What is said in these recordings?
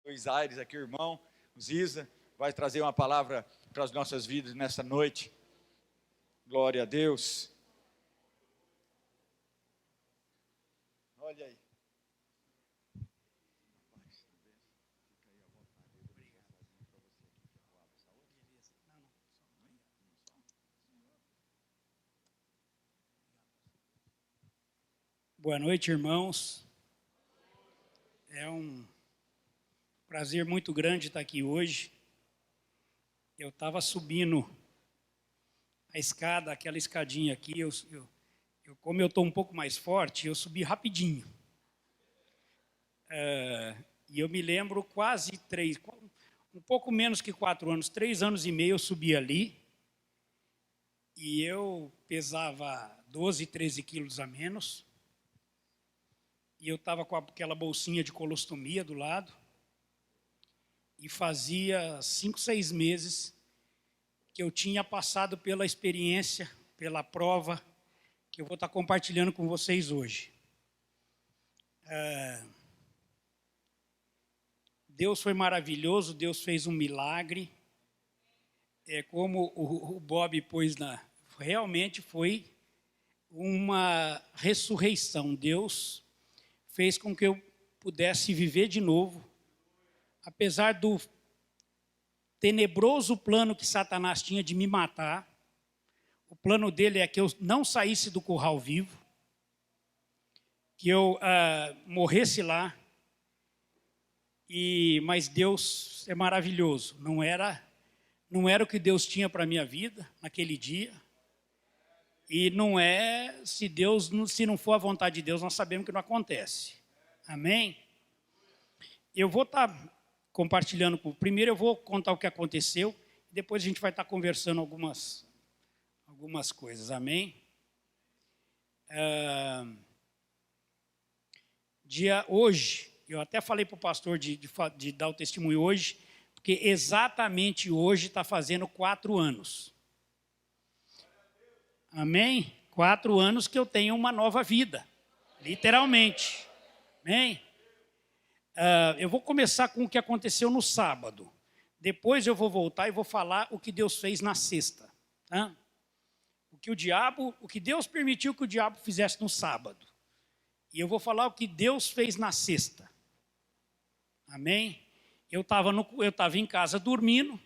Luiz Aires, aqui o irmão, o Ziza, vai trazer uma palavra para as nossas vidas nessa noite. Glória a Deus. Olha aí. Boa noite, irmãos. É um prazer muito grande estar aqui hoje. Eu estava subindo a escada, aquela escadinha aqui, como eu estou um pouco mais forte, eu subi rapidinho. E eu me lembro um pouco menos que 4 anos, 3 anos e meio eu subi ali, e eu pesava 12, 13 quilos a menos, e eu estava com aquela bolsinha de colostomia do lado, e fazia 5, 6 meses que eu tinha passado pela experiência, pela prova, que eu vou estar compartilhando com vocês hoje. Deus foi maravilhoso, Deus fez um milagre. Como o Bob pôs realmente foi uma ressurreição. Deus fez com que eu pudesse viver de novo, apesar do tenebroso plano que Satanás tinha de me matar. O plano dele é que eu não saísse do curral vivo, que eu morresse lá. Mas Deus é maravilhoso. Não era o que Deus tinha para a minha vida naquele dia. E não é, se não for a vontade de Deus, nós sabemos que não acontece. Amém? Eu vou estar compartilhando. Primeiro eu vou contar o que aconteceu, depois a gente vai estar conversando algumas coisas. Amém? Hoje, eu até falei para o pastor de dar o testemunho hoje, porque exatamente hoje está fazendo 4 anos. Amém? 4 anos que eu tenho uma nova vida, literalmente. Amém? Eu vou começar com o que aconteceu no sábado. Depois eu vou voltar e vou falar o que Deus fez na sexta. Tá? O que Deus permitiu que o diabo fizesse no sábado. E eu vou falar o que Deus fez na sexta. Amém? Eu estava em casa dormindo.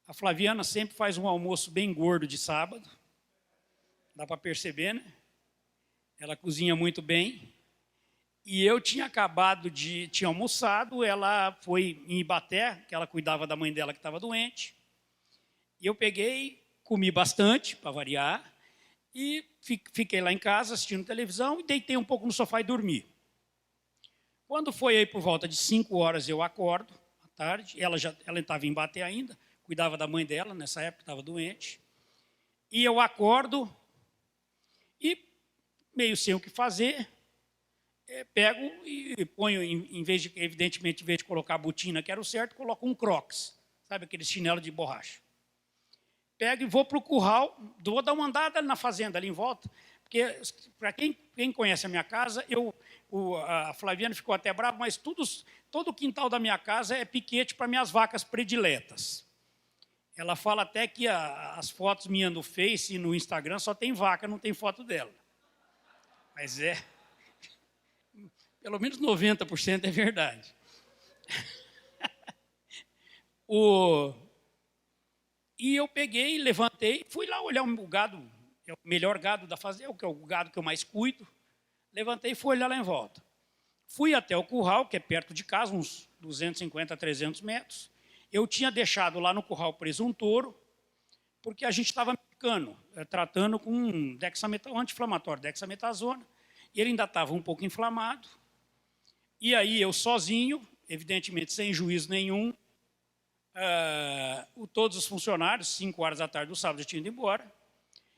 A Flaviana sempre faz um almoço bem gordo de sábado. Dá para perceber, né? Ela cozinha muito bem. E eu tinha tinha almoçado, ela foi em Ibaté, que ela cuidava da mãe dela que estava doente. E eu peguei, comi bastante, para variar, e fiquei lá em casa assistindo televisão e deitei um pouco no sofá e dormi. Quando foi aí por volta de 5 horas eu acordo, à tarde, ela estava em Ibaté ainda, cuidava da mãe dela, nessa época estava doente. E eu acordo e, meio sem o que fazer, pego e ponho, evidentemente, em vez de colocar a botina, que era o certo, coloco um Crocs, sabe, aquele chinelo de borracha. Pego e vou para o curral, vou dar uma andada na fazenda ali em volta, porque, para quem conhece a minha casa, a Flaviana ficou até brava, mas todo o quintal da minha casa é piquete para minhas vacas prediletas. Ela fala até que as fotos minhas no Face e no Instagram só tem vaca, não tem foto dela. Mas pelo menos 90% é verdade. E eu peguei, levantei, fui lá olhar o gado, é o melhor gado da fazenda, que é o gado que eu mais cuido. Levantei e fui olhar lá em volta. Fui até o curral, que é perto de casa, uns 250, 300 metros. Eu tinha deixado lá no curral preso um touro, porque a gente estava tratando com um anti-inflamatório, dexametasona, e ele ainda estava um pouco inflamado. E aí eu sozinho, evidentemente sem juízo nenhum, todos os funcionários, 5 horas da tarde do sábado, já tinham ido embora.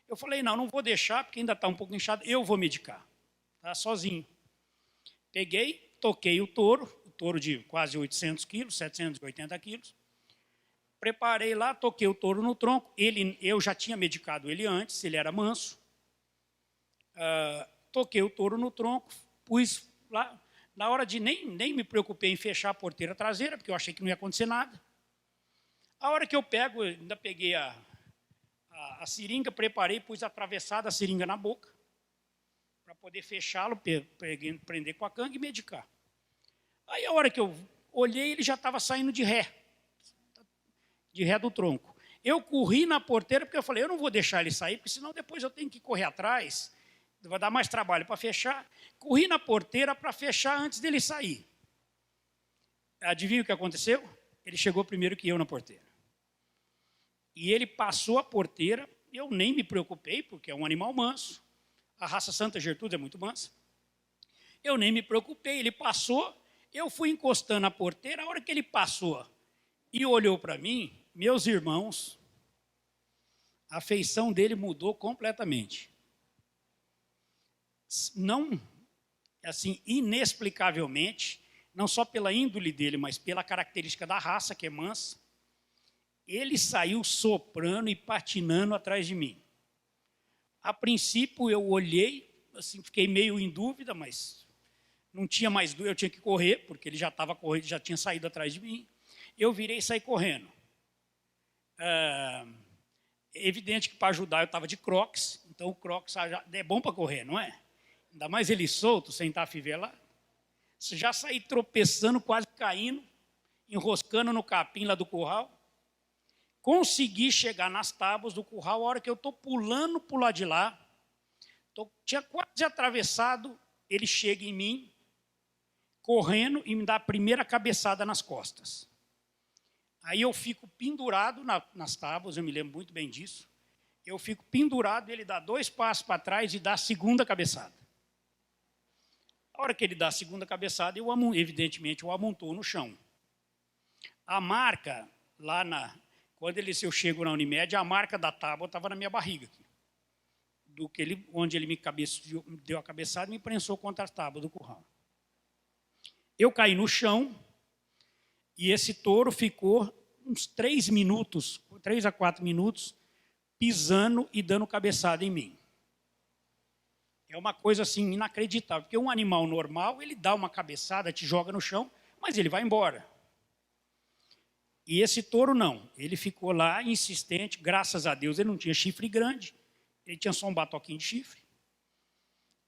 Eu falei, não vou deixar, porque ainda está um pouco inchado, eu vou medicar, tá, sozinho. Peguei, toquei o touro de quase 800 quilos, 780 quilos. Preparei lá, toquei o touro no tronco. Eu já tinha medicado ele antes, ele era manso. Toquei o touro no tronco, pus lá, Na hora de nem me preocupei em fechar a porteira traseira, porque eu achei que não ia acontecer nada. A hora que eu pego, eu ainda peguei a seringa, preparei, pus atravessada a seringa na boca, para poder fechá-lo, prender com a canga e medicar. Aí a hora que eu olhei, ele já estava saindo de ré do tronco. Eu corri na porteira, porque eu falei, eu não vou deixar ele sair, porque senão depois eu tenho que correr atrás, vai dar mais trabalho para fechar. Corri na porteira para fechar antes dele sair. Adivinha o que aconteceu? Ele chegou primeiro que eu na porteira. E ele passou a porteira, eu nem me preocupei, porque é um animal manso. A raça Santa Gertrudes é muito mansa. Eu nem me preocupei, ele passou, eu fui encostando a porteira, a hora que ele passou e olhou para mim, meus irmãos, a feição dele mudou completamente. Não, assim, inexplicavelmente, não só pela índole dele, mas pela característica da raça, que é mansa, ele saiu soprando e patinando atrás de mim. A princípio, eu olhei, assim, fiquei meio em dúvida, mas não tinha mais dúvida, eu tinha que correr, porque ele já estava correndo, já tinha saído atrás de mim. Eu virei e saí correndo. Evidente que para ajudar eu estava de crocs, então o crocs é bom para correr, não é? Ainda mais ele solto, sem estar afivelado. Já saí tropeçando, quase caindo, enroscando no capim lá do curral. Consegui chegar nas tábuas do curral, a hora que eu estou pulando para o lado de lá, tinha quase atravessado, ele chega em mim, correndo e me dá a primeira cabeçada nas costas. Aí eu fico pendurado nas tábuas, eu me lembro muito bem disso. Eu fico pendurado, ele dá 2 passos para trás e dá a segunda cabeçada. A hora que ele dá a segunda cabeçada, evidentemente eu amontou no chão. A marca, quando eu chego na Unimed, a marca da tábua estava na minha barriga. Onde ele me deu a cabeçada e me prensou contra a tábua do curral. Eu caí no chão e esse touro ficou uns 3 a 4 minutos, pisando e dando cabeçada em mim. É uma coisa assim inacreditável, porque um animal normal, ele dá uma cabeçada, te joga no chão, mas ele vai embora. E esse touro não, ele ficou lá insistente, graças a Deus ele não tinha chifre grande, ele tinha só um batoquinho de chifre.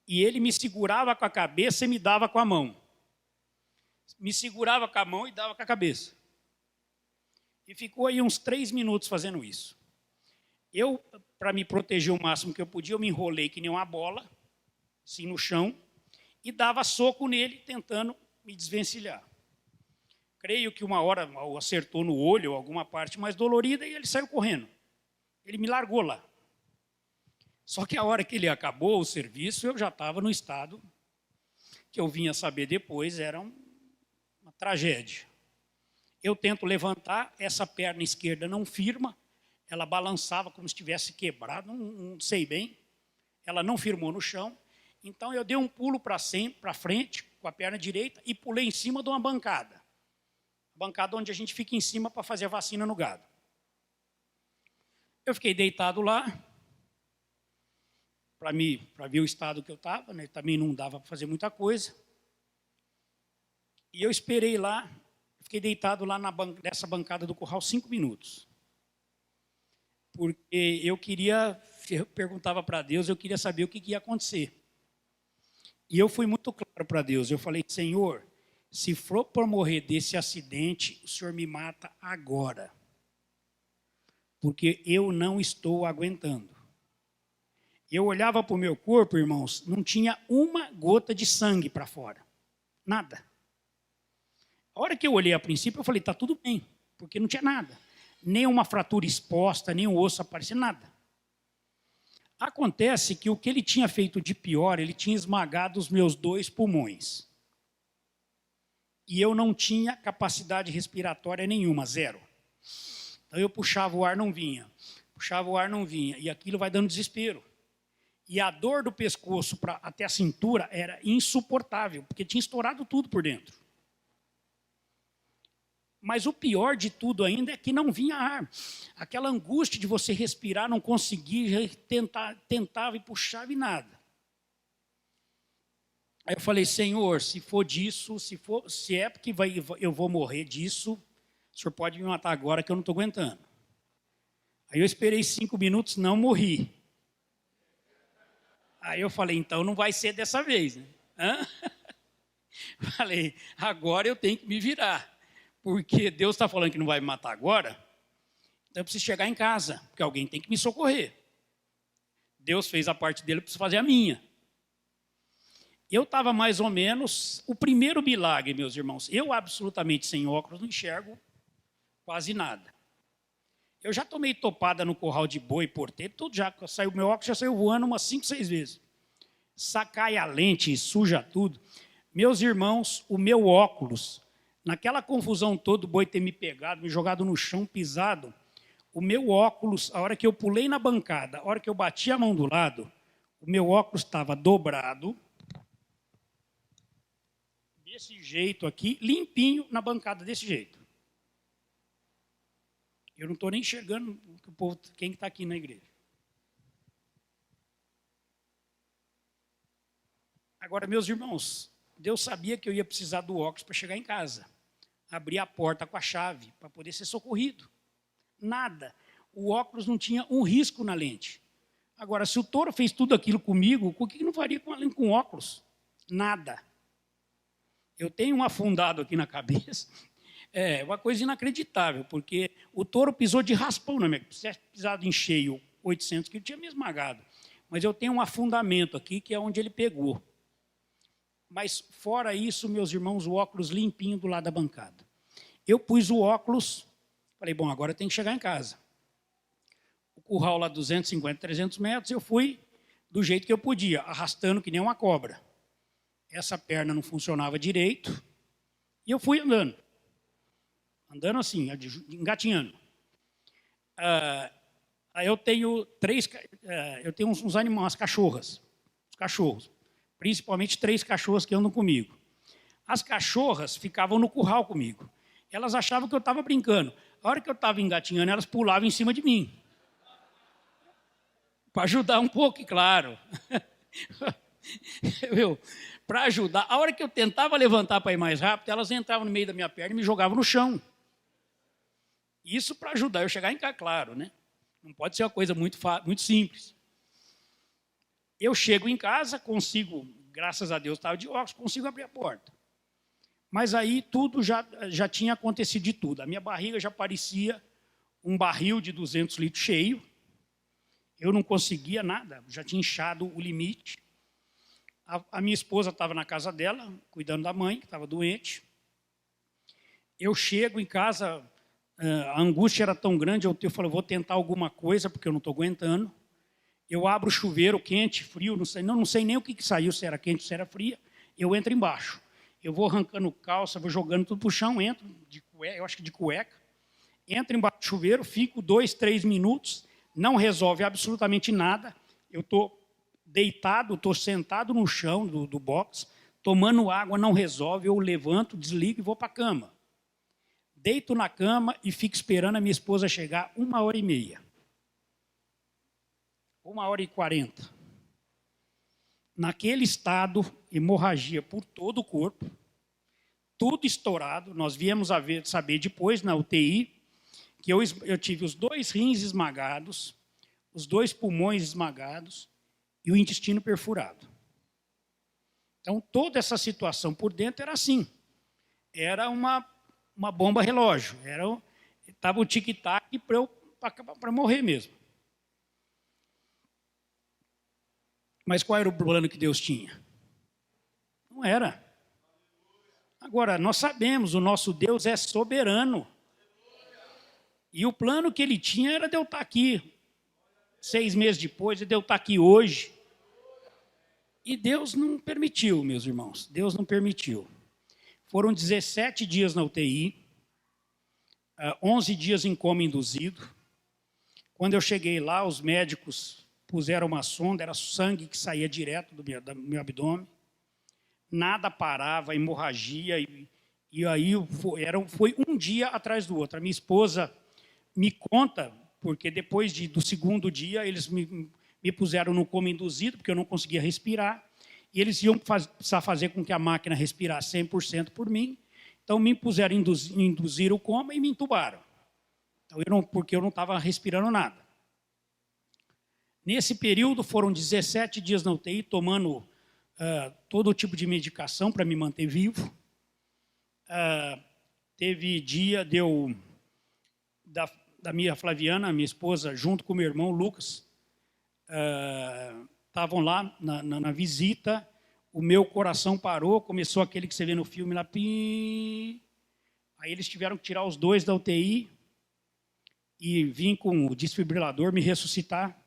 E ele me segurava com a cabeça e me dava com a mão. Me segurava com a mão e dava com a cabeça. E ficou aí uns 3 minutos fazendo isso. Eu, para me proteger o máximo que eu podia, eu me enrolei que nem uma bola, assim no chão, e dava soco nele, tentando me desvencilhar. Creio que uma hora acertou no olho, ou alguma parte mais dolorida, e ele saiu correndo. Ele me largou lá. Só que a hora que ele acabou o serviço, eu já estava no estado que eu vinha saber depois, era uma tragédia. Eu tento levantar, essa perna esquerda não firma, ela balançava como se tivesse quebrado, não sei bem, ela não firmou no chão, então eu dei um pulo para frente, com a perna direita, e pulei em cima de uma bancada. Bancada onde a gente fica em cima para fazer a vacina no gado. Eu fiquei deitado lá, para ver o estado que eu estava, né? Também não dava para fazer muita coisa. E eu esperei lá, fiquei deitado lá nessa bancada do curral 5 minutos. Porque eu perguntava para Deus, eu queria saber o que ia acontecer. E eu fui muito claro para Deus, eu falei, Senhor, se for para morrer desse acidente, o Senhor me mata agora. Porque eu não estou aguentando. Eu olhava para o meu corpo, irmãos, não tinha uma gota de sangue para fora. Nada. A hora que eu olhei a princípio, eu falei, está tudo bem, porque não tinha nada. Nem uma fratura exposta, nem um osso aparecendo, nada. Acontece que o que ele tinha feito de pior, ele tinha esmagado os meus 2 pulmões. E eu não tinha capacidade respiratória nenhuma, 0. Então eu puxava o ar, não vinha. Puxava o ar, não vinha. E aquilo vai dando desespero. E a dor do pescoço até a cintura era insuportável, porque tinha estourado tudo por dentro. Mas o pior de tudo ainda é que não vinha ar. Aquela angústia de você respirar, não conseguir, tentava e puxava e nada. Aí eu falei, Senhor, se for disso, se é porque eu vou morrer disso, o Senhor pode me matar agora que eu não estou aguentando. Aí eu esperei 5 minutos, não morri. Aí eu falei, então não vai ser dessa vez, né? Hã? Falei, agora eu tenho que me virar, porque Deus está falando que não vai me matar agora, então eu preciso chegar em casa, porque alguém tem que me socorrer. Deus fez a parte dele, eu preciso fazer a minha. Eu estava mais ou menos, o primeiro milagre, meus irmãos, eu absolutamente sem óculos não enxergo quase nada. Eu já tomei topada no curral de boi, porteiro, tudo já, saiu, meu óculos já saiu voando umas 5, 6 vezes. Sacai a lente, suja tudo. Meus irmãos, o meu óculos, naquela confusão toda, o boi ter me pegado, me jogado no chão, pisado, o meu óculos, a hora que eu pulei na bancada, a hora que eu bati a mão do lado, o meu óculos estava dobrado, desse jeito aqui, limpinho na bancada, desse jeito. Eu não estou nem enxergando o povo, quem está aqui na igreja. Agora, meus irmãos, Deus sabia que eu ia precisar do óculos para chegar em casa. Abrir a porta com a chave para poder ser socorrido. Nada. O óculos não tinha um risco na lente. Agora, se o touro fez tudo aquilo comigo, o que não faria com óculos? Nada. Eu tenho um afundado aqui na cabeça. É uma coisa inacreditável, porque o touro pisou de raspão na minha cabeça. Se tivesse pisado em cheio 800 quilos, tinha me esmagado. Mas eu tenho um afundamento aqui, que é onde ele pegou. Mas, fora isso, meus irmãos, o óculos limpinho do lado da bancada. Eu pus o óculos, falei, bom, agora eu tenho que chegar em casa. O curral lá 250, 300 metros, eu fui do jeito que eu podia, arrastando que nem uma cobra. Essa perna não funcionava direito, e eu fui andando. Andando assim, engatinhando. Aí eu tenho uns animais, umas cachorras. Os cachorros. Principalmente 3 cachorras que andam comigo. As cachorras ficavam no curral comigo. Elas achavam que eu estava brincando. A hora que eu estava engatinhando, elas pulavam em cima de mim. Para ajudar um pouco, claro. Para ajudar. A hora que eu tentava levantar para ir mais rápido, elas entravam no meio da minha perna e me jogavam no chão. Isso para ajudar eu a chegar em casa, claro, né? Não pode ser uma coisa muito simples. Eu chego em casa, consigo, graças a Deus, estava de óculos, consigo abrir a porta. Mas aí tudo já tinha acontecido de tudo. A minha barriga já parecia um barril de 200 litros cheio. Eu não conseguia nada, já tinha inchado o limite. A minha esposa estava na casa dela, cuidando da mãe, que estava doente. Eu chego em casa, a angústia era tão grande, eu falei, vou tentar alguma coisa, porque eu não estou aguentando. Eu abro o chuveiro, quente, frio, não sei nem o que saiu, se era quente, se era fria. Eu entro embaixo. Eu vou arrancando calça, vou jogando tudo para o chão, entro, eu acho que de cueca. Entro embaixo do chuveiro, fico 2, 3 minutos, não resolve absolutamente nada. Eu estou deitado, estou sentado no chão do box, tomando água, não resolve, eu levanto, desligo e vou para a cama. Deito na cama e fico esperando a minha esposa chegar 1h30. 1h40. Naquele estado, hemorragia por todo o corpo, tudo estourado. Nós viemos saber depois na UTI que eu tive os 2 rins esmagados, os 2 pulmões esmagados e o intestino perfurado. Então, toda essa situação por dentro era assim. Era uma bomba relógio. Estava o tic-tac para morrer mesmo. Mas qual era o plano que Deus tinha? Não era. Agora, nós sabemos, o nosso Deus é soberano. E o plano que ele tinha era de eu estar aqui 6 meses depois, de eu estar aqui hoje. E Deus não permitiu, meus irmãos. Deus não permitiu. Foram 17 dias na UTI, 11 dias em coma induzido. Quando eu cheguei lá, os médicos puseram uma sonda, era sangue que saía direto do meu abdômen. Nada parava, hemorragia. E aí foi um dia atrás do outro. A minha esposa me conta, porque depois do segundo dia, eles me puseram no coma induzido, porque eu não conseguia respirar. e eles iam precisar fazer com que a máquina respirasse 100% por mim. Então, me impuseram, induziram o coma e me entubaram. Então, porque eu não estava respirando nada. Nesse período, foram 17 dias na UTI, tomando todo tipo de medicação para me manter vivo. Teve dia, da minha Flaviana, minha esposa, junto com meu irmão Lucas, estavam lá na visita, o meu coração parou, começou aquele que você vê no filme lá, pim. Aí eles tiveram que tirar os dois da UTI e vim com o desfibrilador me ressuscitar.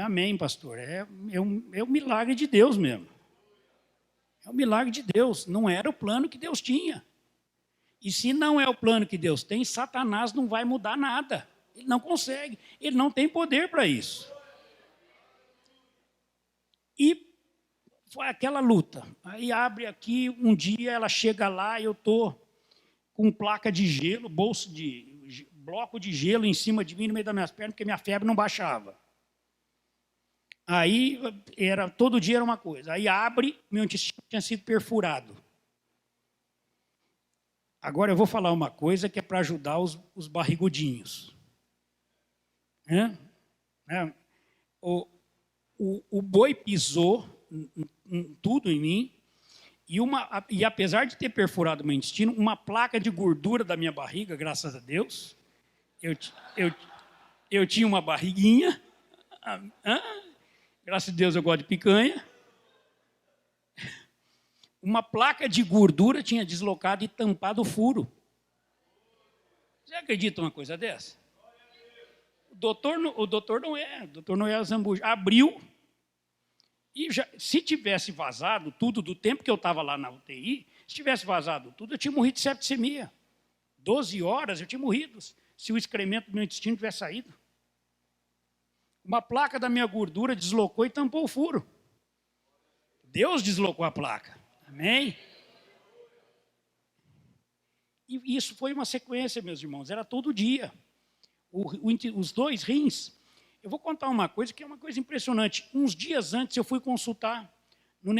Amém, pastor, é um milagre de Deus mesmo. É um milagre de Deus, não era o plano que Deus tinha. E se não é o plano que Deus tem, Satanás não vai mudar nada. Ele não consegue, ele não tem poder para isso. E foi aquela luta. Aí abre aqui, um dia ela chega lá, eu estou com placa de gelo, bloco de gelo em cima de mim, no meio das minhas pernas, porque minha febre não baixava. Aí, todo dia era uma coisa. Aí abre, meu intestino tinha sido perfurado. Agora eu vou falar uma coisa que é para ajudar os barrigudinhos. O boi pisou tudo em mim, e apesar de ter perfurado meu intestino, uma placa de gordura da minha barriga, graças a Deus, eu tinha uma barriguinha, graças a Deus eu gosto de picanha, uma placa de gordura tinha deslocado e tampado o furo. Você acredita uma coisa dessa? O doutor Noé Zambuja abriu, e se tivesse vazado tudo do tempo que eu estava lá na UTI, se tivesse vazado tudo, eu tinha morrido de septicemia. 12 horas eu tinha morrido, se o excremento do meu intestino tivesse saído. Uma placa da minha gordura deslocou e tampou o furo. Deus deslocou a placa. Amém? E isso foi uma sequência, meus irmãos, era todo dia. Os dois rins. Eu vou contar uma coisa que é uma coisa impressionante. Uns dias antes eu fui consultar no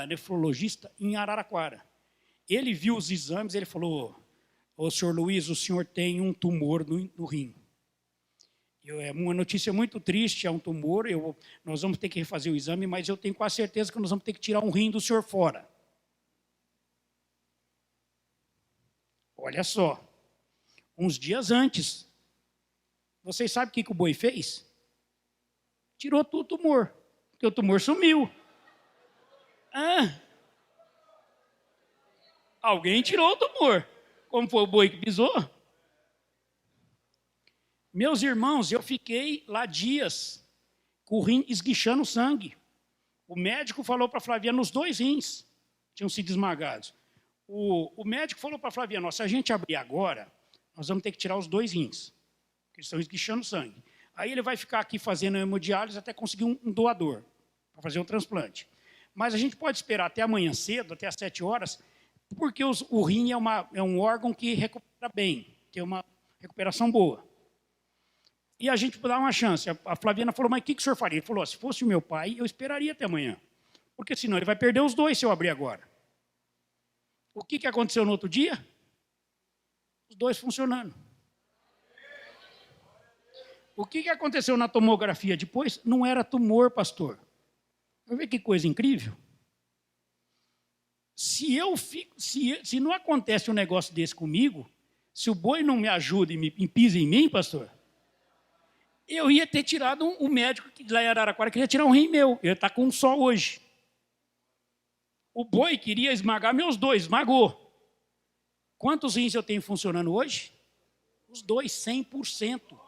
nefrologista em Araraquara. Ele viu os exames, ele falou: "Ô, senhor Luiz, o senhor tem um tumor no rim. É uma notícia muito triste, é um tumor, nós vamos ter que refazer o exame, mas eu tenho quase certeza que nós vamos ter que tirar um rim do senhor fora." Olha só, uns dias antes, vocês sabem o que o boi fez? Tirou tudo o tumor, porque o tumor sumiu. Alguém tirou o tumor. Como foi o boi que pisou? Meus irmãos, eu fiquei lá dias com o rim esguichando sangue. O médico falou para a Flaviana, os dois rins tinham sido esmagados. O médico falou para a Flaviana: se a gente abrir agora, nós vamos ter que tirar os dois rins, porque eles estão esguichando sangue. Aí ele vai ficar aqui fazendo hemodiálise até conseguir um doador, para fazer um transplante. Mas a gente pode esperar até amanhã cedo, até às 7 horas, porque o rim é um órgão que recupera bem, tem uma recuperação boa. E a gente dá uma chance. A Flaviana falou: mas o que o senhor faria? Ele falou: se fosse o meu pai, eu esperaria até amanhã, porque senão ele vai perder os dois se eu abrir agora. O que aconteceu no outro dia? Os dois funcionando. O que aconteceu na tomografia depois? Não era tumor, pastor. Vai ver que coisa incrível. Se não acontece um negócio desse comigo, se o boi não me ajuda e pisa em mim, pastor, eu ia ter tirado o médico que lá em Araraquara queria tirar um rim meu. Eu ia estar com um só hoje. O boi queria esmagar meus dois, esmagou. Quantos rins eu tenho funcionando hoje? Os dois, 100%.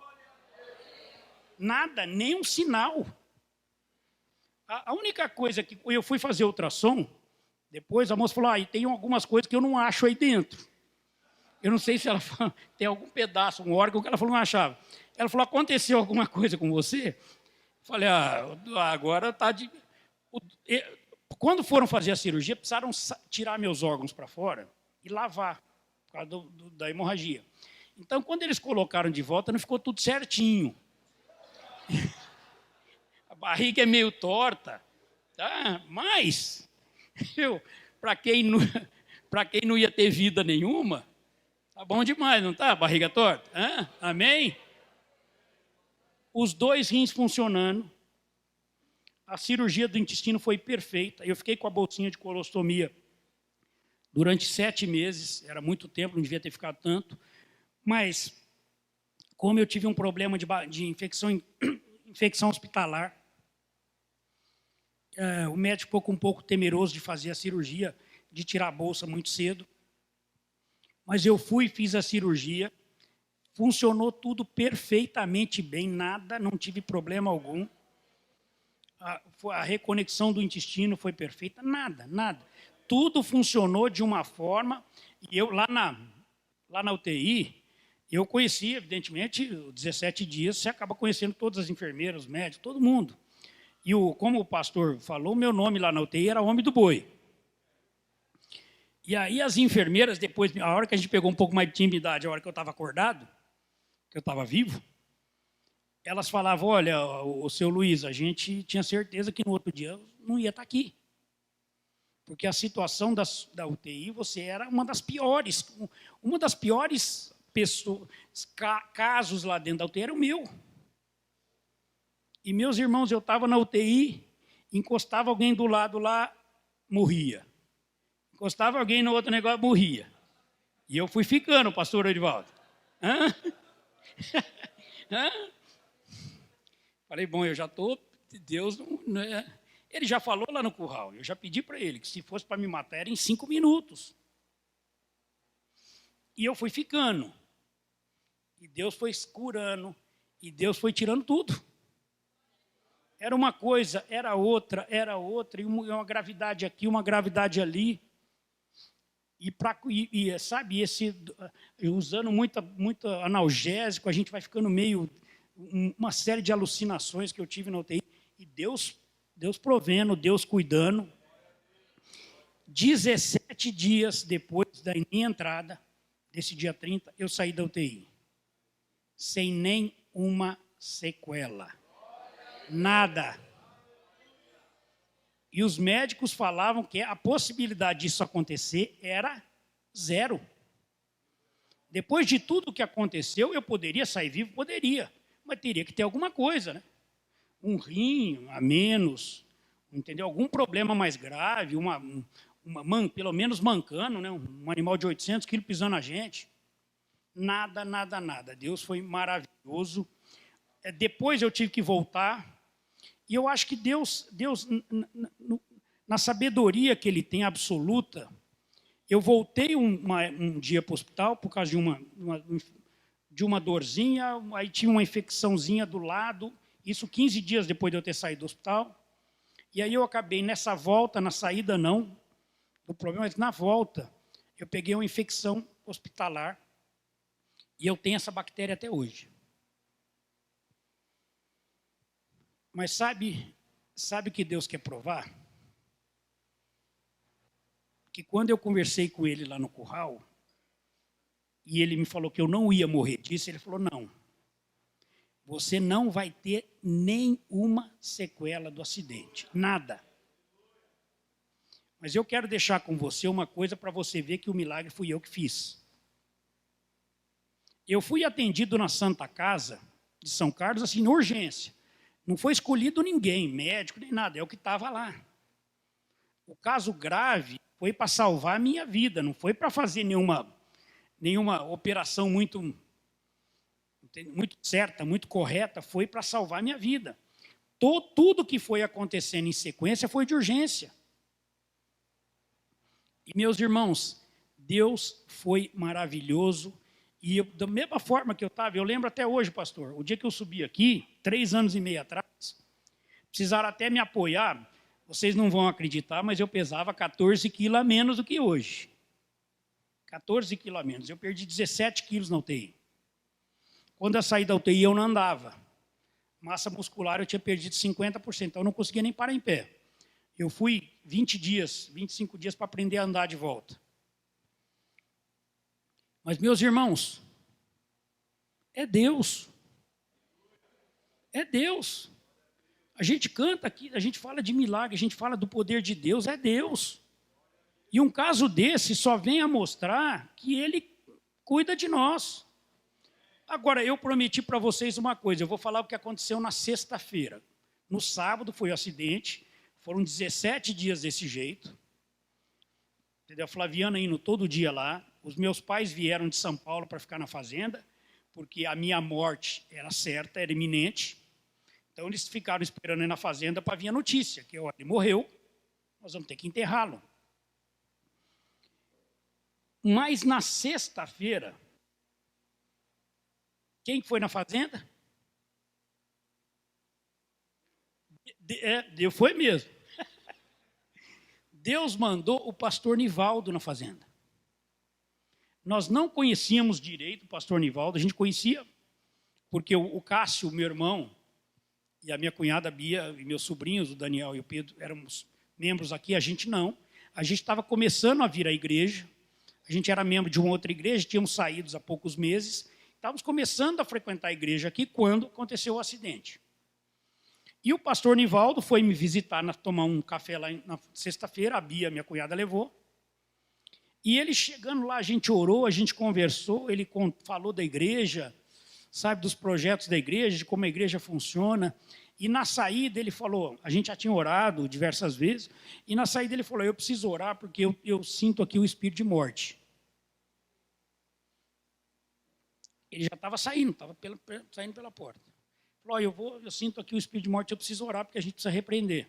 Nada, nem um sinal. A única coisa que eu fui fazer ultrassom, depois a moça falou: tem algumas coisas que eu não acho aí dentro. Eu não sei se ela tem algum pedaço, um órgão que ela falou não achava. Ela falou: aconteceu alguma coisa com você? Eu falei: agora está de... Quando foram fazer a cirurgia, precisaram tirar meus órgãos para fora e lavar, por causa da hemorragia. Então, quando eles colocaram de volta, não ficou tudo certinho. barriga é meio torta, tá? Mas, para quem não ia ter vida nenhuma, tá bom demais, não tá? Barriga torta? Hã? Amém? Os 2 rins funcionando, a cirurgia do intestino foi perfeita, eu fiquei com a bolsinha de colostomia durante 7 meses, era muito tempo, não devia ter ficado tanto, mas como eu tive um problema de infecção hospitalar, o médico ficou um pouco temeroso de fazer a cirurgia, de tirar a bolsa muito cedo, mas eu fui, fiz a cirurgia, funcionou tudo perfeitamente bem, nada, não tive problema algum. A reconexão do intestino foi perfeita, nada. Tudo funcionou de uma forma, e eu lá na UTI, eu conheci, evidentemente, 17 dias, você acaba conhecendo todas as enfermeiras, os médicos, todo mundo. E como o pastor falou, meu nome lá na UTI era Homem do Boi. E aí as enfermeiras, depois, a hora que a gente pegou um pouco mais de intimidade, a hora que eu estava acordado, que eu estava vivo, elas falavam, olha, o seu Luiz, a gente tinha certeza que no outro dia eu não ia estar aqui. Porque a situação da UTI, você era uma das piores pessoas, casos lá dentro da UTI era o meu. E meus irmãos, eu estava na UTI, encostava alguém do lado lá, morria. Encostava alguém no outro negócio, morria. E eu fui ficando, pastor Edivaldo. Hã? Hã? Falei, bom, eu já estou, Deus não é... Ele já falou lá no curral, eu já pedi para ele que se fosse para me matar era em 5 minutos. E eu fui ficando. E Deus foi curando, e Deus foi tirando tudo. Era uma coisa, era outra, e uma gravidade aqui, uma gravidade ali. E sabe, usando muito analgésico, a gente vai ficando meio... Uma série de alucinações que eu tive na UTI. E Deus provendo, Deus cuidando. 17 dias depois da minha entrada, desse dia 30, eu saí da UTI. Sem nem uma sequela. Nada. E os médicos falavam que a possibilidade disso acontecer era 0. Depois de tudo que aconteceu, eu poderia sair vivo? Poderia. Mas teria que ter alguma coisa, né? Um rim a menos, entendeu? Algum problema mais grave, pelo menos mancando, né? Um animal de 800 quilos pisando na gente. Nada. Deus foi maravilhoso. Depois eu tive que voltar. E eu acho que Deus na sabedoria que Ele tem absoluta, eu voltei um dia para o hospital por causa de uma dorzinha, aí tinha uma infecçãozinha do lado, isso 15 dias depois de eu ter saído do hospital. E aí eu acabei nessa volta, na saída não, o problema é que na volta eu peguei uma infecção hospitalar e eu tenho essa bactéria até hoje. Mas sabe o que Deus quer provar? Que quando eu conversei com ele lá no curral, e ele me falou que eu não ia morrer disso, ele falou, não, você não vai ter nenhuma sequela do acidente, nada. Mas eu quero deixar com você uma coisa para você ver que o milagre fui eu que fiz. Eu fui atendido na Santa Casa de São Carlos, assim, na urgência. Não foi escolhido ninguém, médico, nem nada, é o que estava lá. O caso grave foi para salvar a minha vida, não foi para fazer nenhuma operação muito certa, muito correta, foi para salvar a minha vida. Tudo que foi acontecendo em sequência foi de urgência. E, meus irmãos, Deus foi maravilhoso. E da mesma forma que eu estava, eu lembro até hoje, pastor, o dia que eu subi aqui, 3 anos e meio atrás, precisaram até me apoiar, vocês não vão acreditar, mas eu pesava 14 quilos a menos do que hoje. 14 quilos a menos. Eu perdi 17 quilos na UTI. Quando eu saí da UTI, eu não andava. Massa muscular, eu tinha perdido 50%, então eu não conseguia nem parar em pé. Eu fui 20 dias, 25 dias para aprender a andar de volta. Mas, meus irmãos, é Deus. É Deus. A gente canta aqui, a gente fala de milagre, a gente fala do poder de Deus, é Deus. E um caso desse só vem a mostrar que Ele cuida de nós. Agora, eu prometi para vocês uma coisa, eu vou falar o que aconteceu na sexta-feira. No sábado foi o acidente, foram 17 dias desse jeito. Entendeu? A Flaviana indo todo dia lá, os meus pais vieram de São Paulo para ficar na fazenda, porque a minha morte era certa, era iminente. Então, eles ficaram esperando aí na fazenda para vir a notícia, que ó, ele morreu, nós vamos ter que enterrá-lo. Mas na sexta-feira, quem foi na fazenda? Foi mesmo. Deus mandou o pastor Nivaldo na fazenda. Nós não conhecíamos direito o pastor Nivaldo, a gente conhecia, porque o Cássio, meu irmão, e a minha cunhada Bia, e meus sobrinhos, o Daniel e o Pedro, éramos membros aqui, a gente não. A gente estava começando a vir à igreja, a gente era membro de uma outra igreja, tínhamos saído há poucos meses, estávamos começando a frequentar a igreja aqui quando aconteceu o acidente. E o pastor Nivaldo foi me visitar, tomar um café lá na sexta-feira, a Bia, minha cunhada, levou. E ele chegando lá, a gente orou, a gente conversou, ele falou da igreja, sabe, dos projetos da igreja, de como a igreja funciona. E na saída ele falou, a gente já tinha orado diversas vezes, e na saída ele falou, eu preciso orar porque eu sinto aqui o espírito de morte. Ele já estava saindo, saindo pela porta. Falou, eu sinto aqui o espírito de morte, eu preciso orar porque a gente precisa repreender.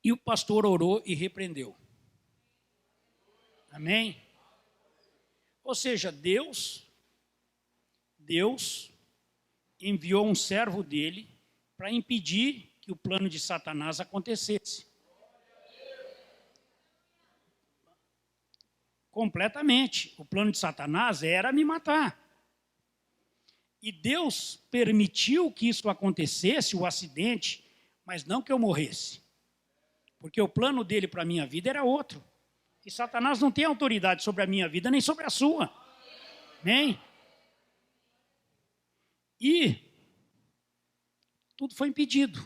E o pastor orou e repreendeu. Amém? Ou seja, Deus enviou um servo dele para impedir que o plano de Satanás acontecesse. Completamente. O plano de Satanás era me matar. E Deus permitiu que isso acontecesse, o acidente, mas não que eu morresse. Porque o plano dele para a minha vida era outro. E Satanás não tem autoridade sobre a minha vida, nem sobre a sua. Amém? E tudo foi impedido.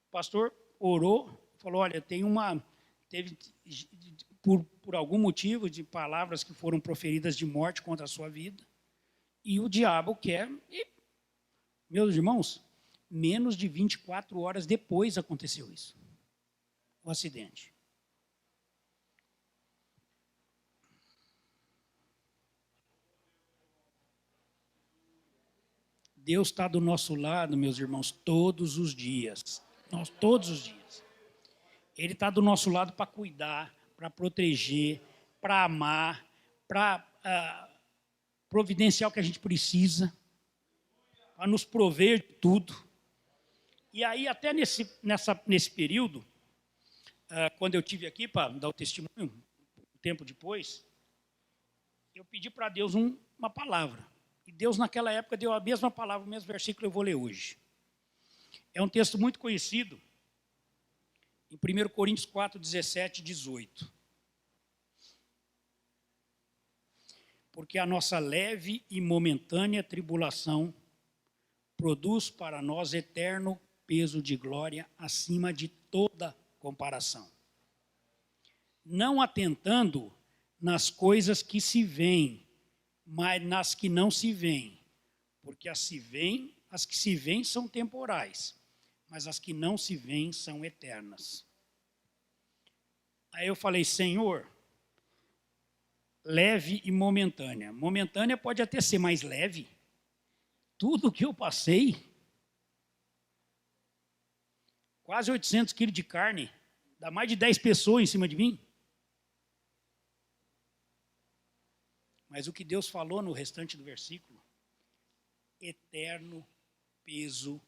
O pastor orou, falou, olha, teve por algum motivo de palavras que foram proferidas de morte contra a sua vida, e o diabo quer, e, meus irmãos, menos de 24 horas depois aconteceu isso, o acidente. Deus está do nosso lado, meus irmãos, todos os dias. Todos os dias. Ele está do nosso lado para cuidar, para proteger, para amar, para providenciar o que a gente precisa, para nos prover de tudo. E aí, até nesse período, quando eu estive aqui para dar o testemunho, um tempo depois, eu pedi para Deus uma palavra. E Deus, naquela época, deu a mesma palavra, o mesmo versículo que eu vou ler hoje. É um texto muito conhecido, em 1 Coríntios 4, 17 e 18. Porque a nossa leve e momentânea tribulação produz para nós eterno peso de glória acima de toda comparação. Não atentando nas coisas que se veem, mas nas que não se veem, porque as que se veem são temporais, mas as que não se veem são eternas. Aí eu falei, Senhor, leve e momentânea. Momentânea pode até ser mais leve. Tudo que eu passei, quase 800 quilos de carne, dá mais de 10 pessoas em cima de mim. Mas o que Deus falou no restante do versículo, eterno peso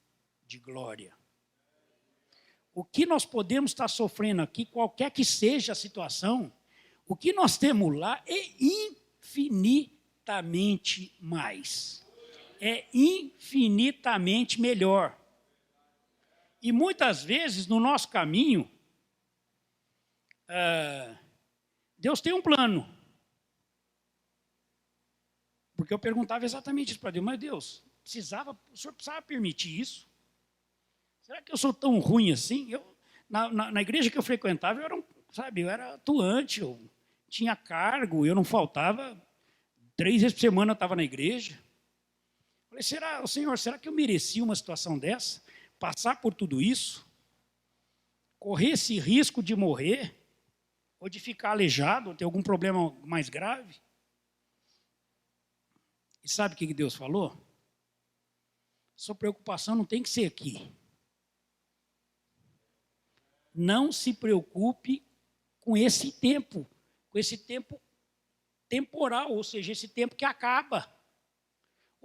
de glória. O que nós podemos estar sofrendo aqui, qualquer que seja a situação, o que nós temos lá é infinitamente mais. É infinitamente melhor. E muitas vezes, no nosso caminho, Deus tem um plano. Porque eu perguntava exatamente isso para Deus, mas Deus, o senhor precisava permitir isso? Será que eu sou tão ruim assim? Na igreja que eu frequentava, eu era atuante, eu tinha cargo, eu não faltava, 3 vezes por semana eu estava na igreja. Falei, Senhor, será que eu merecia uma situação dessa? Passar por tudo isso? Correr esse risco de morrer? Ou de ficar aleijado, ou ter algum problema mais grave? E sabe o que Deus falou? Sua preocupação não tem que ser aqui. Não se preocupe com esse tempo temporal, ou seja, esse tempo que acaba.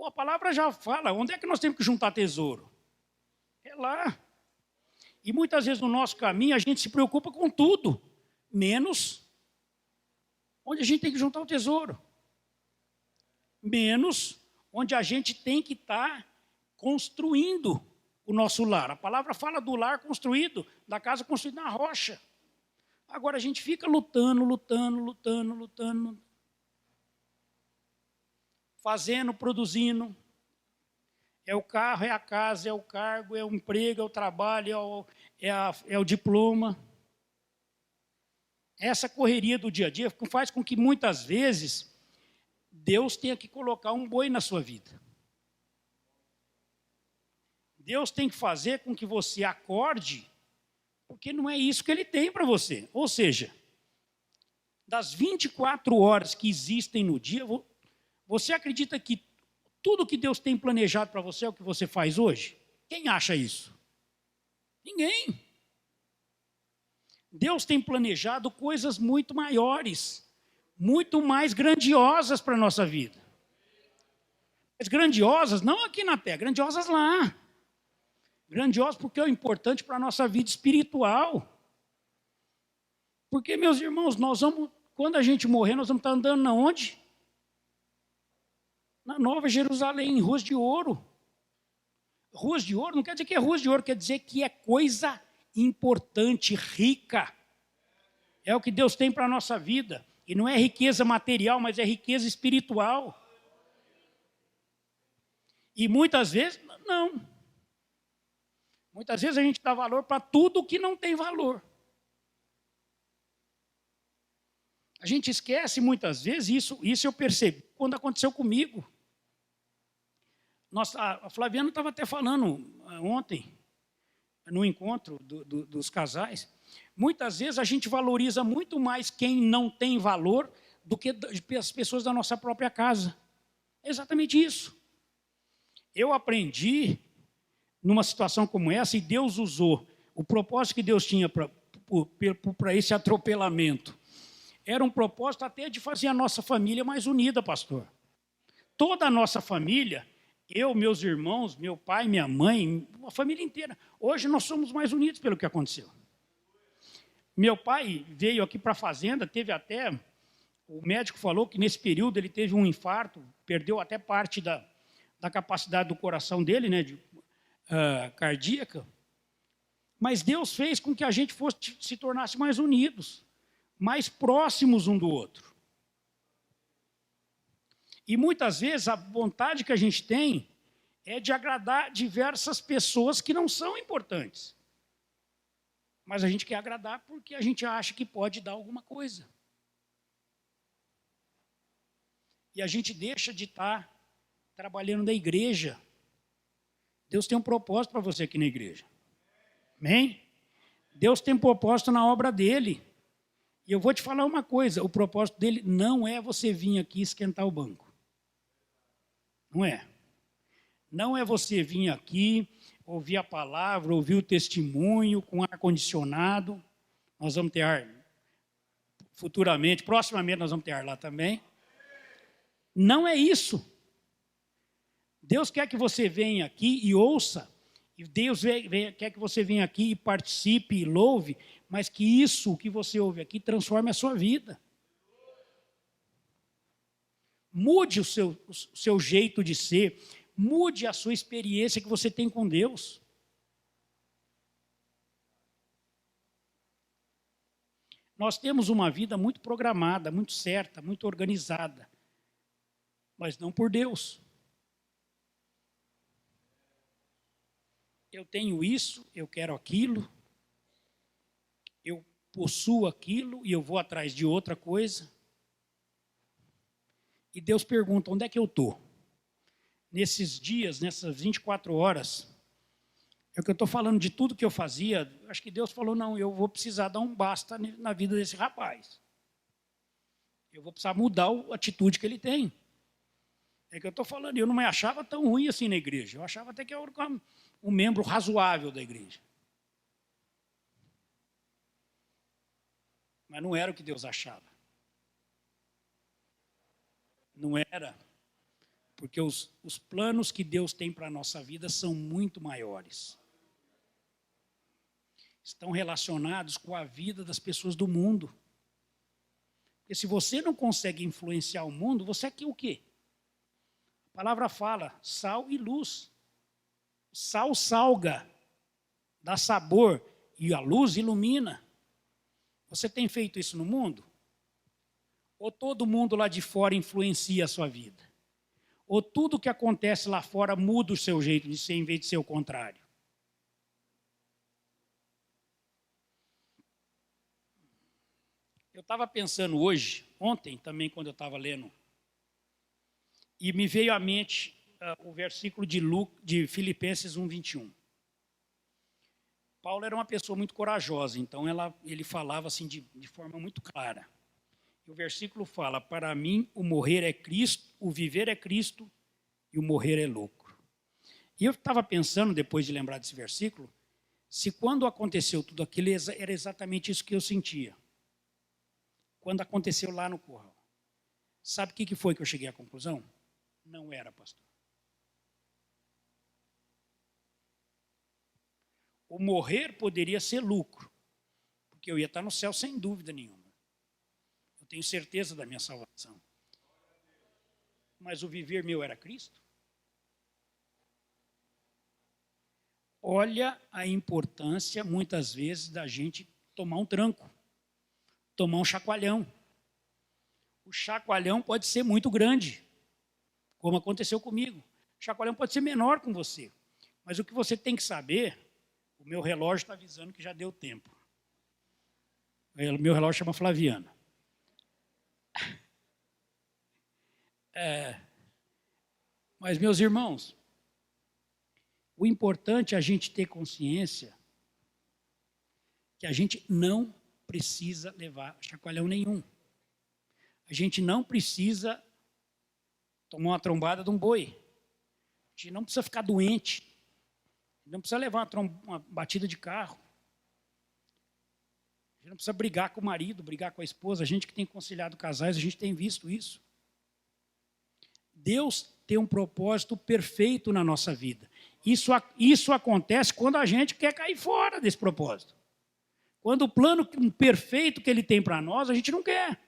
A palavra já fala, onde é que nós temos que juntar tesouro? É lá. E muitas vezes no nosso caminho a gente se preocupa com tudo, menos onde a gente tem que juntar o tesouro. Menos onde a gente tem que estar construindo o nosso lar. A palavra fala do lar construído, da casa construída na rocha. Agora a gente fica lutando, fazendo, produzindo. É o carro, é a casa, é o cargo, é o emprego, é o trabalho, é o diploma. Essa correria do dia a dia faz com que muitas vezes Deus tenha que colocar um boi na sua vida. Deus tem que fazer com que você acorde, porque não é isso que Ele tem para você. Ou seja, das 24 horas que existem no dia, você acredita que tudo que Deus tem planejado para você é o que você faz hoje? Quem acha isso? Ninguém. Deus tem planejado coisas muito maiores, muito mais grandiosas para a nossa vida. Mas grandiosas não aqui na terra, grandiosas lá. Grandiosas porque é importante para a nossa vida espiritual. Porque, meus irmãos, quando a gente morrer, nós vamos estar andando na onde? Na Nova Jerusalém, em ruas de ouro. Ruas de ouro não quer dizer que é ruas de ouro, quer dizer que é coisa importante, rica. É o que Deus tem para a nossa vida. E não é riqueza material, mas é riqueza espiritual. E muitas vezes, não. Muitas vezes a gente dá valor para tudo que não tem valor. A gente esquece muitas vezes, isso eu percebi quando aconteceu comigo. A Flaviana estava até falando ontem, no encontro dos casais. Muitas vezes a gente valoriza muito mais quem não tem valor do que as pessoas da nossa própria casa. É exatamente isso. Eu aprendi numa situação como essa, e Deus usou o propósito que Deus tinha para esse atropelamento. Era um propósito até de fazer a nossa família mais unida, pastor. Toda a nossa família, eu, meus irmãos, meu pai, minha mãe, a família inteira. Hoje nós somos mais unidos pelo que aconteceu. Meu pai veio aqui para a fazenda, teve até... O médico falou que nesse período ele teve um infarto, perdeu até parte da capacidade do coração dele, né, cardíaca. Mas Deus fez com que a gente se tornasse mais unidos, mais próximos um do outro. E muitas vezes a vontade que a gente tem é de agradar diversas pessoas que não são importantes. Mas a gente quer agradar porque a gente acha que pode dar alguma coisa. E a gente deixa de estar trabalhando na igreja. Deus tem um propósito para você aqui na igreja. Amém? Deus tem um propósito na obra dele. E eu vou te falar uma coisa, o propósito dele não é você vir aqui esquentar o banco. Não é. Não é você vir aqui, ouvir a palavra, ouvir o testemunho com ar-condicionado. Nós vamos ter ar futuramente, proximamente nós vamos ter ar lá também. Não é isso. Deus quer que você venha aqui e ouça, e Deus quer que você venha aqui e participe e louve, mas que isso que você ouve aqui transforme a sua vida. Mude o seu jeito de ser, mude a sua experiência que você tem com Deus. Nós temos uma vida muito programada, muito certa, muito organizada, mas não por Deus. eu tenho isso, eu quero aquilo, eu possuo aquilo e eu vou atrás de outra coisa. E Deus pergunta, onde é que eu estou? Nesses dias, nessas 24 horas, é o que eu estou falando de tudo que eu fazia, acho que Deus falou, não, eu vou precisar dar um basta na vida desse rapaz. Eu vou precisar mudar a atitude que ele tem. É que eu estou falando, eu não me achava tão ruim assim na igreja, eu achava até que eu era um membro razoável da igreja. Mas não era o que Deus achava. Não era, porque os planos que Deus tem para a nossa vida são muito maiores. Estão relacionados com a vida das pessoas do mundo. Porque se você não consegue influenciar o mundo, você é o quê? A palavra fala, sal e luz. O sal salga, dá sabor, e a luz ilumina. Você tem feito isso no mundo? Ou todo mundo lá de fora influencia a sua vida? Ou tudo que acontece lá fora muda o seu jeito de ser, em vez de ser o contrário? Eu estava pensando hoje, ontem também, quando eu estava lendo, e me veio à mente o versículo de Filipenses 1:21. Paulo era uma pessoa muito corajosa, então ele falava assim de forma muito clara. E o versículo fala, para mim o morrer é Cristo, o viver é Cristo e o morrer é lucro. E eu estava pensando, depois de lembrar desse versículo, se quando aconteceu tudo aquilo, era exatamente isso que eu sentia. Quando aconteceu lá no curral. Sabe o que foi que eu cheguei à conclusão? Não era, pastor. O morrer poderia ser lucro, porque eu ia estar no céu sem dúvida nenhuma. Eu tenho certeza da minha salvação. Mas o viver meu era Cristo? Olha a importância, muitas vezes, da gente tomar um tranco, tomar um chacoalhão. O chacoalhão pode ser muito grande, como aconteceu comigo. O chacoalhão pode ser menor com você. Mas o que você tem que saber, o meu relógio está avisando que já deu tempo. O meu relógio chama Flaviana. Mas, meus irmãos, o importante é a gente ter consciência que a gente não precisa levar chacoalhão nenhum. A gente não precisa tomar uma trombada de um boi. A gente não precisa ficar doente. A gente não precisa levar uma batida de carro. A gente não precisa brigar com o marido, brigar com a esposa. A gente que tem conciliado casais, a gente tem visto isso. Deus tem um propósito perfeito na nossa vida. Isso acontece quando a gente quer cair fora desse propósito. Quando o plano perfeito que Ele tem para nós, a gente não quer.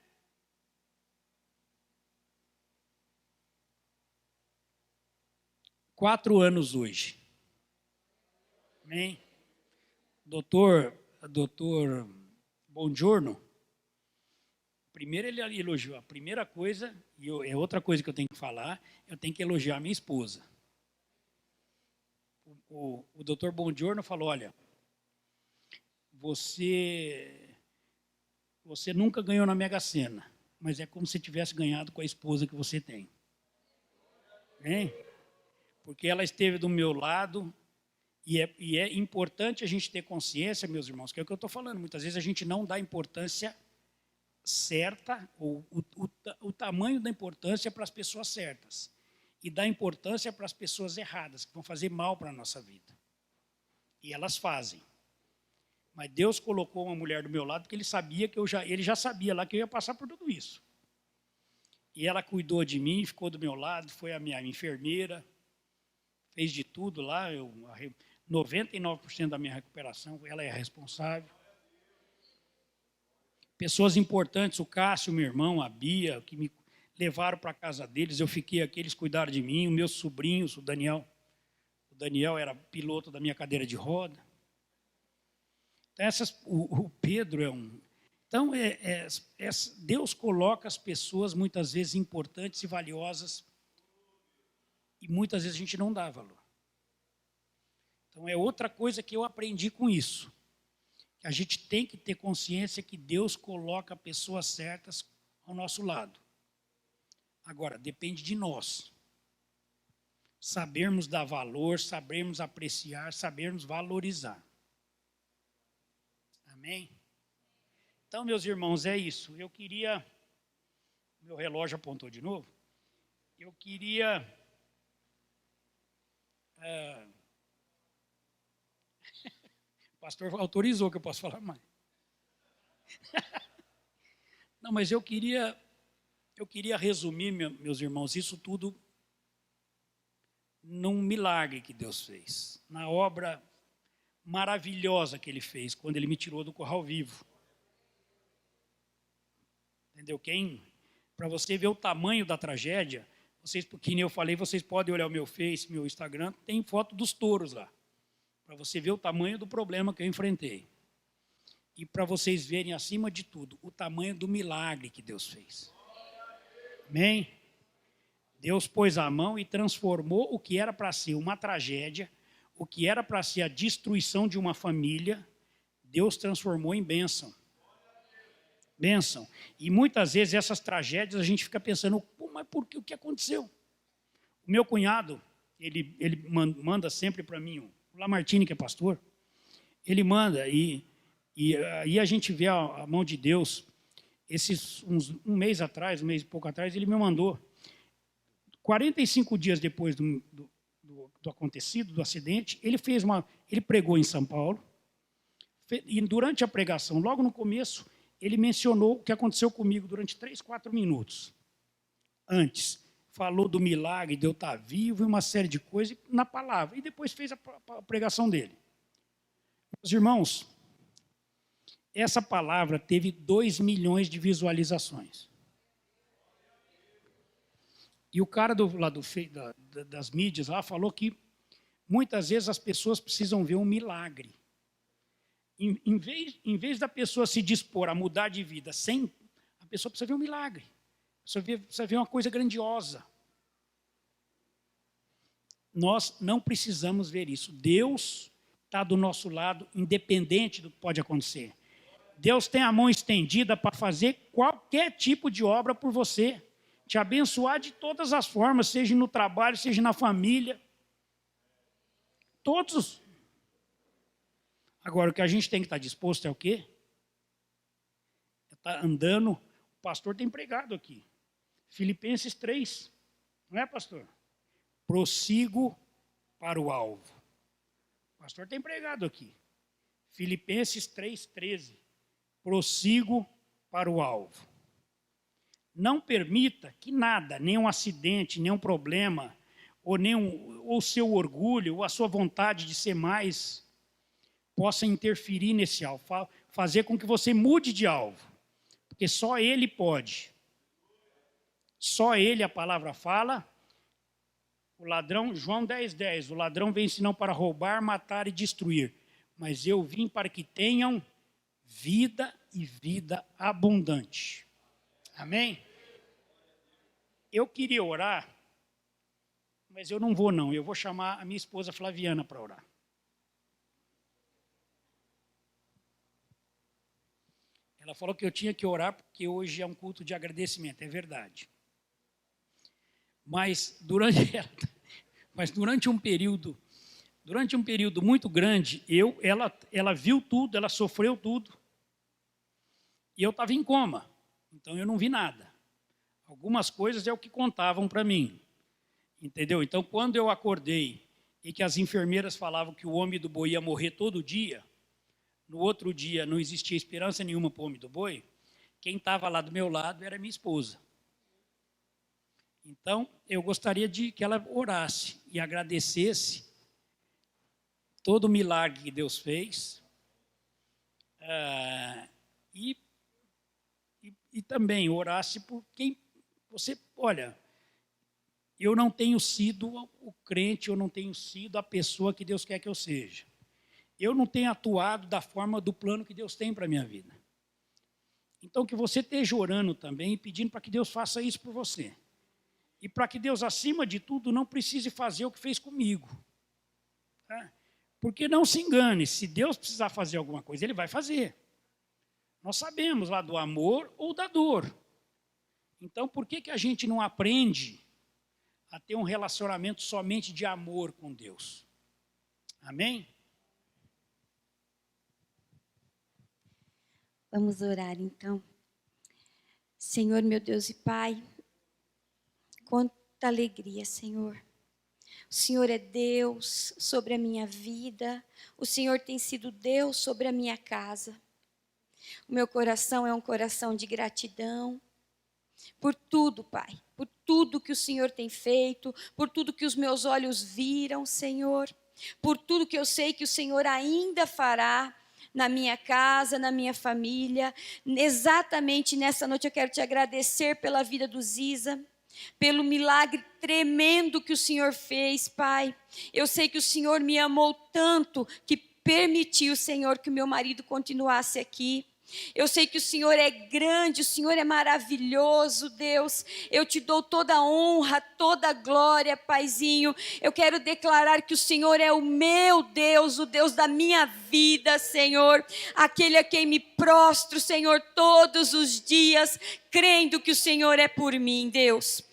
Quatro anos hoje. Amém? Doutor Buongiorno, primeiro ele elogiou. A primeira coisa, e é outra coisa que eu tenho que falar, eu tenho que elogiar a minha esposa. O doutor Buongiorno falou, olha, você nunca ganhou na Mega Sena, mas é como se tivesse ganhado com a esposa que você tem. Hein? Porque ela esteve do meu lado, e é importante a gente ter consciência, meus irmãos, que é o que eu estou falando, muitas vezes a gente não dá importância certa, ou o tamanho da importância para as pessoas certas, e dá importância para as pessoas erradas, que vão fazer mal para a nossa vida. E elas fazem. Mas Deus colocou uma mulher do meu lado, porque Ele sabia que ele já sabia lá que eu ia passar por tudo isso. E ela cuidou de mim, ficou do meu lado, foi a minha enfermeira, fez de tudo lá, 99% da minha recuperação, ela é a responsável. Pessoas importantes, o Cássio, meu irmão, a Bia, que me levaram para a casa deles, eu fiquei aqui, eles cuidaram de mim, os meus sobrinhos, o Daniel era piloto da minha cadeira de roda. Então, o Pedro é um... Então, Deus coloca as pessoas, muitas vezes, importantes e valiosas, e muitas vezes a gente não dá valor. Então, é outra coisa que eu aprendi com isso. Que a gente tem que ter consciência que Deus coloca pessoas certas ao nosso lado. Agora, depende de nós. Sabermos dar valor, sabermos apreciar, sabermos valorizar. Amém? Então, meus irmãos, é isso. Eu queria... Meu relógio apontou de novo. Eu queria... O pastor autorizou que eu posso falar mais. Não, mas eu queria resumir, meus irmãos, isso tudo num milagre que Deus fez, na obra maravilhosa que Ele fez, quando Ele me tirou do curral vivo. Entendeu? Para você ver o tamanho da tragédia, vocês, porque nem eu falei, vocês podem olhar o meu Face, meu Instagram, tem foto dos touros lá. Para você ver o tamanho do problema que eu enfrentei. E para vocês verem, acima de tudo, o tamanho do milagre que Deus fez. Amém? Deus pôs a mão e transformou o que era para ser uma tragédia, o que era para ser a destruição de uma família, Deus transformou em bênção. Bênção. E muitas vezes essas tragédias a gente fica pensando, mas por que, o que aconteceu? O meu cunhado, ele manda sempre para mim, o Lamartine, que é pastor, ele manda, e aí a gente vê a mão de Deus. Um mês e pouco atrás, ele me mandou, 45 dias depois do acontecido, do acidente, ele pregou em São Paulo, e durante a pregação, logo no começo, ele mencionou o que aconteceu comigo durante 3, 4 minutos. Antes, falou do milagre de eu estar vivo e uma série de coisas na palavra. E depois fez a pregação dele. Meus irmãos, essa palavra teve 2 milhões de visualizações. E o cara das mídias lá falou que muitas vezes as pessoas precisam ver um milagre. Em vez da pessoa se dispor a mudar de vida a pessoa precisa ver um milagre. Precisa ver uma coisa grandiosa. Nós não precisamos ver isso. Deus está do nosso lado, independente do que pode acontecer. Deus tem a mão estendida para fazer qualquer tipo de obra por você. Te abençoar de todas as formas, seja no trabalho, seja na família. Todos. Agora, o que a gente tem que estar disposto é o quê? Está andando. O pastor tem pregado aqui. Filipenses 3. Não é, pastor? Prossigo para o alvo. O pastor tem pregado aqui. Filipenses 3,13. Prossigo para o alvo. Não permita que nada, nenhum acidente, nenhum problema, ou o seu orgulho, ou a sua vontade de ser mais, possa interferir nesse alvo, fazer com que você mude de alvo. Porque só Ele pode. Só Ele, a palavra fala. O ladrão, João 10,10, o ladrão vem senão para roubar, matar e destruir. Mas eu vim para que tenham vida e vida abundante. Amém? Eu queria orar, mas eu não vou não. Eu vou chamar a minha esposa Flaviana para orar. Ela falou que eu tinha que orar porque hoje é um culto de agradecimento, é verdade. Mas durante um período muito grande, ela viu tudo, ela sofreu tudo. E eu estava em coma, então eu não vi nada. Algumas coisas é o que contavam para mim, entendeu? Então, quando eu acordei e que as enfermeiras falavam que o homem do boi ia morrer todo dia, no outro dia não existia esperança nenhuma para o homem do boi, quem estava lá do meu lado era minha esposa. Então, eu gostaria de que ela orasse e agradecesse todo o milagre que Deus fez, e também orasse por quem você... Olha, eu não tenho sido o crente, eu não tenho sido a pessoa que Deus quer que eu seja. Eu não tenho atuado da forma do plano que Deus tem para a minha vida. Então, que você esteja orando também e pedindo para que Deus faça isso por você. E para que Deus, acima de tudo, não precise fazer o que fez comigo. Tá? Porque não se engane, se Deus precisar fazer alguma coisa, Ele vai fazer. Nós sabemos lá do amor ou da dor. Então, por que a gente não aprende a ter um relacionamento somente de amor com Deus? Amém? Vamos orar então. Senhor, meu Deus e Pai, quanta alegria, Senhor. O Senhor é Deus sobre a minha vida, o Senhor tem sido Deus sobre a minha casa. O meu coração é um coração de gratidão por tudo, Pai, por tudo que o Senhor tem feito, por tudo que os meus olhos viram, Senhor, por tudo que eu sei que o Senhor ainda fará na minha casa, na minha família. Exatamente nessa noite eu quero te agradecer pela vida do Ziza, pelo milagre tremendo que o Senhor fez, Pai. Eu sei que o Senhor me amou tanto que permitiu, Senhor, que o meu marido continuasse aqui. Eu sei que o Senhor é grande, o Senhor é maravilhoso, Deus. Eu te dou toda a honra, toda a glória, Paizinho. Eu quero declarar que o Senhor é o meu Deus, o Deus da minha vida, Senhor. Aquele a quem me prostro, Senhor, todos os dias, crendo que o Senhor é por mim, Deus.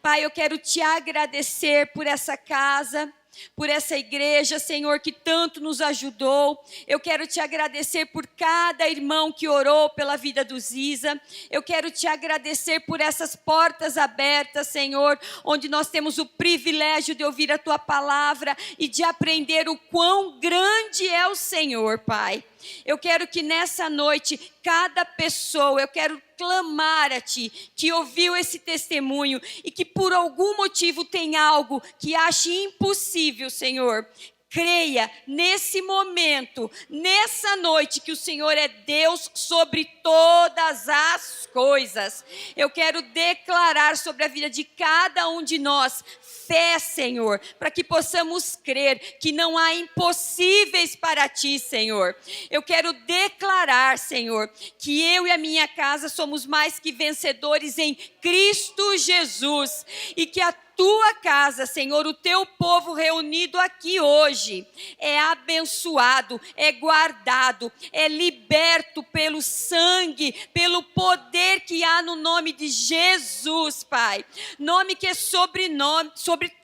Pai, eu quero te agradecer por essa casa, por essa igreja, Senhor, que tanto nos ajudou. Eu quero te agradecer por cada irmão que orou pela vida do Ziza. Eu quero te agradecer por essas portas abertas, Senhor, onde nós temos o privilégio de ouvir a tua palavra e de aprender o quão grande é o Senhor, Pai. Eu quero que nessa noite, cada pessoa, eu quero clamar a Ti, que ouviu esse testemunho e que por algum motivo tem algo que ache impossível, Senhor. Creia nesse momento, nessa noite, que o Senhor é Deus sobre todas as coisas. Eu quero declarar sobre a vida de cada um de nós fé, Senhor, para que possamos crer que não há impossíveis para Ti, Senhor. Eu quero declarar, Senhor, que eu e a minha casa somos mais que vencedores em Cristo Jesus e que a tua casa, Senhor, o teu povo reunido aqui hoje, é abençoado, é guardado, é liberto pelo sangue, pelo poder que há no nome de Jesus, Pai. Nome que é sobre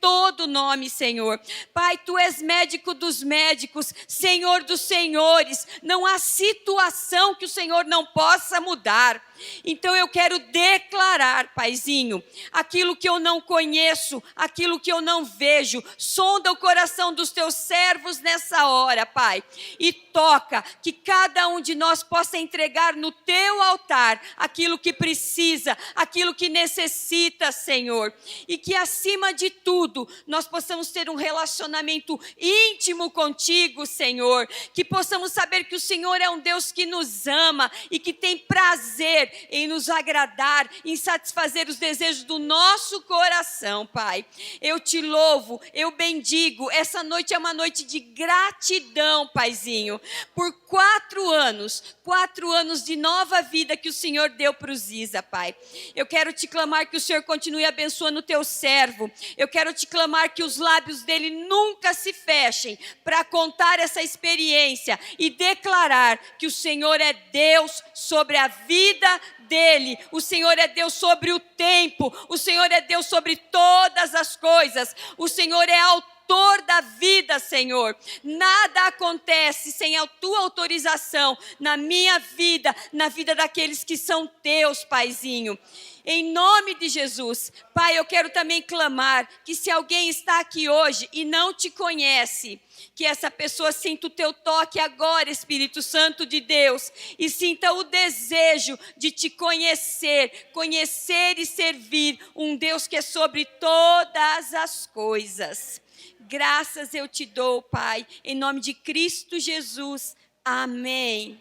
todo nome, Senhor. Pai, Tu és médico dos médicos, Senhor dos senhores. Não há situação que o Senhor não possa mudar. Então eu quero declarar, Paizinho, aquilo que eu não conheço, aquilo que eu não vejo, sonda o coração dos Teus servos nessa hora, Pai, e toca, que cada um de nós possa entregar no Teu altar aquilo que precisa, aquilo que necessita, Senhor, e que acima de tudo, nós possamos ter um relacionamento íntimo contigo, Senhor, que possamos saber que o Senhor é um Deus que nos ama e que tem prazer em nos agradar, em satisfazer os desejos do nosso coração, Pai. Eu te louvo, eu bendigo. Essa noite é uma noite de gratidão, Paizinho, por 4 anos de nova vida que o Senhor deu para o Ziza, Pai. Eu quero te clamar que o Senhor continue abençoando o teu servo. Eu quero te clamar que os lábios dele nunca se fechem para contar essa experiência e declarar que o Senhor é Deus sobre a vida dele. O Senhor é Deus sobre o tempo. O Senhor é Deus sobre todas as coisas. O Senhor é autor da vida, Senhor. Nada acontece sem a tua autorização na minha vida, na vida daqueles que são teus, Paizinho. Em nome de Jesus, Pai, eu quero também clamar que se alguém está aqui hoje e não te conhece, que essa pessoa sinta o teu toque agora, Espírito Santo de Deus, e sinta o desejo de te conhecer e servir um Deus que é sobre todas as coisas. Graças eu te dou, Pai, em nome de Cristo Jesus. Amém.